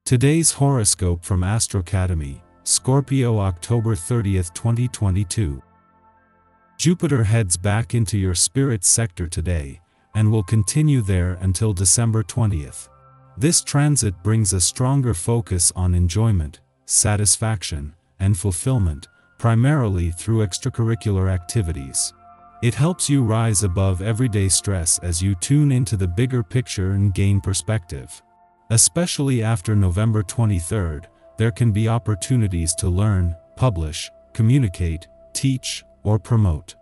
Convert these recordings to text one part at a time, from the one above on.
Today's horoscope from Astrocademy, Scorpio, October 30th, 2022. Jupiter heads back into your spirit sector today, and will continue there until December 20th. This transit brings a stronger focus on enjoyment, satisfaction, and fulfillment, primarily through extracurricular activities. It helps you rise above everyday stress as you tune into the bigger picture and gain perspective. Especially after November 23rd, there can be opportunities to learn, publish, communicate, teach, or promote.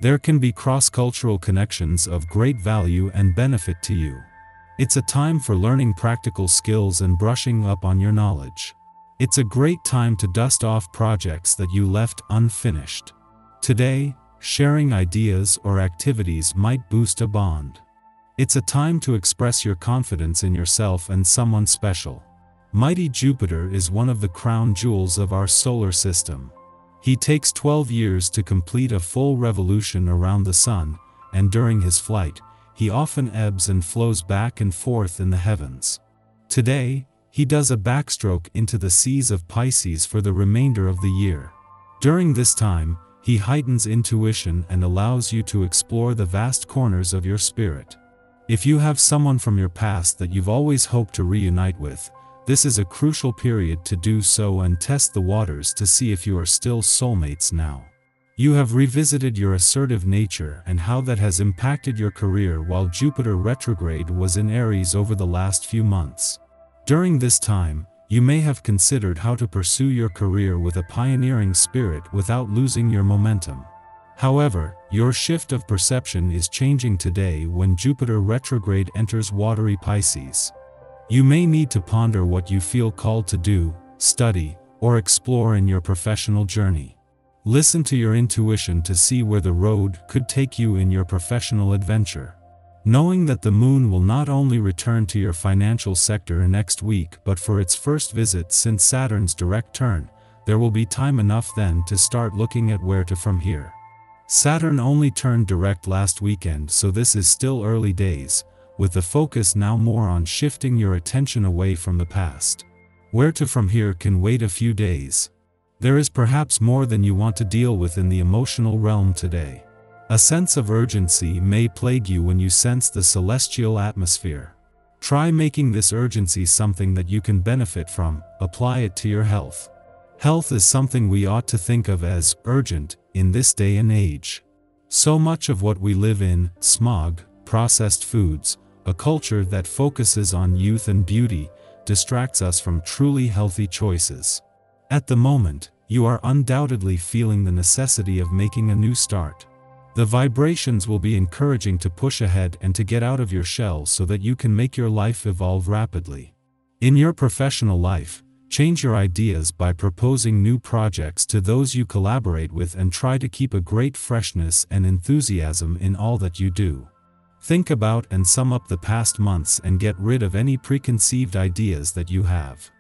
There can be cross-cultural connections of great value and benefit to you. It's a time for learning practical skills and brushing up on your knowledge. It's a great time to dust off projects that you left unfinished. Today, sharing ideas or activities might boost a bond. It's a time to express your confidence in yourself and someone special. Mighty Jupiter is one of the crown jewels of our solar system. He takes 12 years to complete a full revolution around the Sun, and during his flight, he often ebbs and flows back and forth in the heavens. Today, he does a backstroke into the seas of Pisces for the remainder of the year. During this time, he heightens intuition and allows you to explore the vast corners of your spirit. If you have someone from your past that you've always hoped to reunite with, this is a crucial period to do so and test the waters to see if you are still soulmates now. You have revisited your assertive nature and how that has impacted your career while Jupiter retrograde was in Aries over the last few months. During this time, you may have considered how to pursue your career with a pioneering spirit without losing your momentum. However, your shift of perception is changing today when Jupiter retrograde enters watery Pisces. You may need to ponder what you feel called to do, study, or explore in your professional journey. Listen to your intuition to see where the road could take you in your professional adventure. Knowing that the moon will not only return to your financial sector next week but for its first visit since Saturn's direct turn, there will be time enough then to start looking at where to from here. Saturn only turned direct last weekend, so this is still early days, with the focus now more on shifting your attention away from the past. Where to from here can wait a few days. There is perhaps more than you want to deal with in the emotional realm today. A sense of urgency may plague you when you sense the celestial atmosphere. Try making this urgency something that you can benefit from. Apply it to your health. Health is something we ought to think of as urgent in this day and age. So much of what we live in, smog, processed foods, a culture that focuses on youth and beauty, distracts us from truly healthy choices. At the moment, you are undoubtedly feeling the necessity of making a new start. The vibrations will be encouraging to push ahead and to get out of your shell so that you can make your life evolve rapidly. In your professional life, change your ideas by proposing new projects to those you collaborate with and try to keep a great freshness and enthusiasm in all that you do. Think about and sum up the past months and get rid of any preconceived ideas that you have.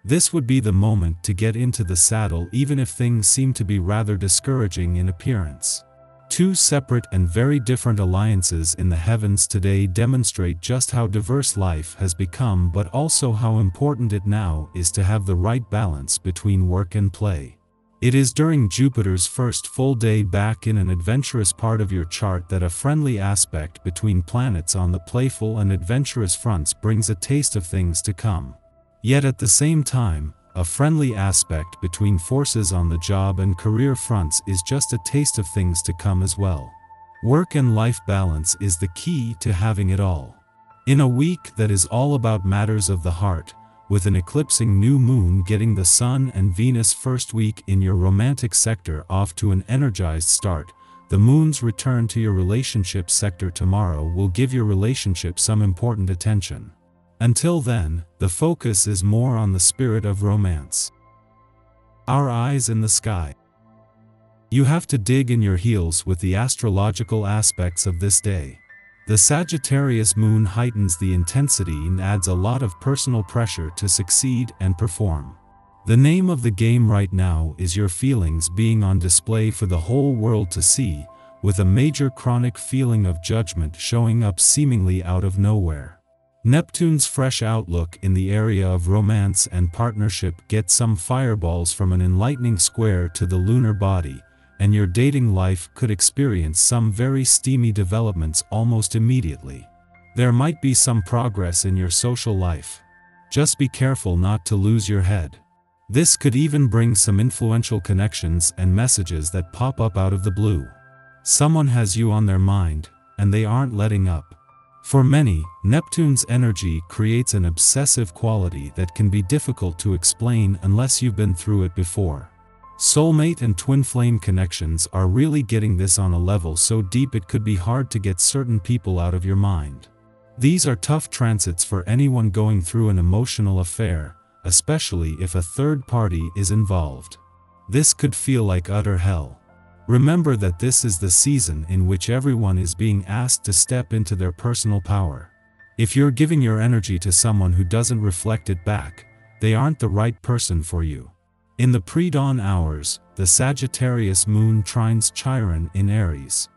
This would be the moment to get into the saddle even if things seem to be rather discouraging in appearance. Two separate and very different alliances in the heavens today demonstrate just how diverse life has become, but also how important it now is to have the right balance between work and play. It is during Jupiter's first full day back in an adventurous part of your chart that a friendly aspect between planets on the playful and adventurous fronts brings a taste of things to come. Yet at the same time, a friendly aspect between forces on the job and career fronts is just a taste of things to come as well. Work and life balance is the key to having it all. In a week that is all about matters of the heart, with an eclipsing new moon getting the Sun and Venus first week in your romantic sector off to an energized start, the moon's return to your relationship sector tomorrow will give your relationship some important attention. Until then, the focus is more on the spirit of romance. Our eyes in the sky. You have to dig in your heels with the astrological aspects of this day. The Sagittarius moon heightens the intensity and adds a lot of personal pressure to succeed and perform. The name of the game right now is your feelings being on display for the whole world to see, with a major chronic feeling of judgment showing up seemingly out of nowhere. Neptune's fresh outlook in the area of romance and partnership gets some fireballs from an enlightening square to the lunar body, and your dating life could experience some very steamy developments almost immediately. There might be some progress in your social life. Just be careful not to lose your head. This could even bring some influential connections and messages that pop up out of the blue. Someone has you on their mind, and they aren't letting up. For many, Neptune's energy creates an obsessive quality that can be difficult to explain unless you've been through it before. Soulmate and twin flame connections are really getting this on a level so deep it could be hard to get certain people out of your mind. These are tough transits for anyone going through an emotional affair, especially if a third party is involved. This could feel like utter hell. Remember that this is the season in which everyone is being asked to step into their personal power. If you're giving your energy to someone who doesn't reflect it back, they aren't the right person for you. In the pre-dawn hours, the Sagittarius moon trines Chiron in Aries.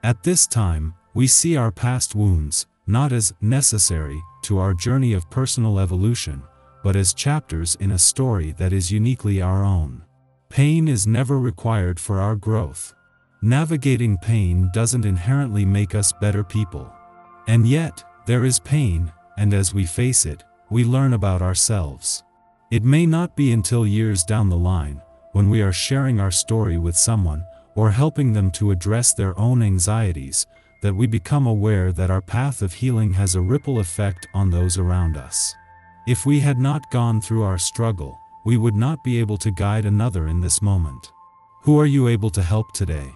At this time, we see our past wounds, not as necessary to our journey of personal evolution, but as chapters in a story that is uniquely our own. Pain is never required for our growth. Navigating pain doesn't inherently make us better people. And yet, there is pain, and as we face it, we learn about ourselves. It may not be until years down the line, when we are sharing our story with someone, or helping them to address their own anxieties, that we become aware that our path of healing has a ripple effect on those around us. If we had not gone through our struggle, we would not be able to guide another in this moment. Who are you able to help today?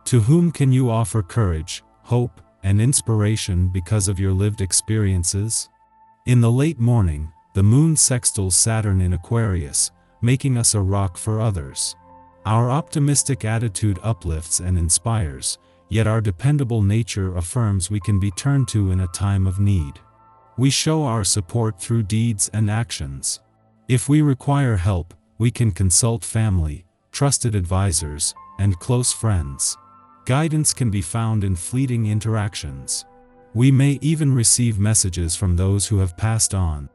To whom can you offer courage, hope, and inspiration because of your lived experiences? In the late morning, the moon sextiles Saturn in Aquarius, making us a rock for others. Our optimistic attitude uplifts and inspires, yet our dependable nature affirms we can be turned to in a time of need. We show our support through deeds and actions. If we require help, we can consult family, trusted advisors, and close friends. Guidance can be found in fleeting interactions. We may even receive messages from those who have passed on.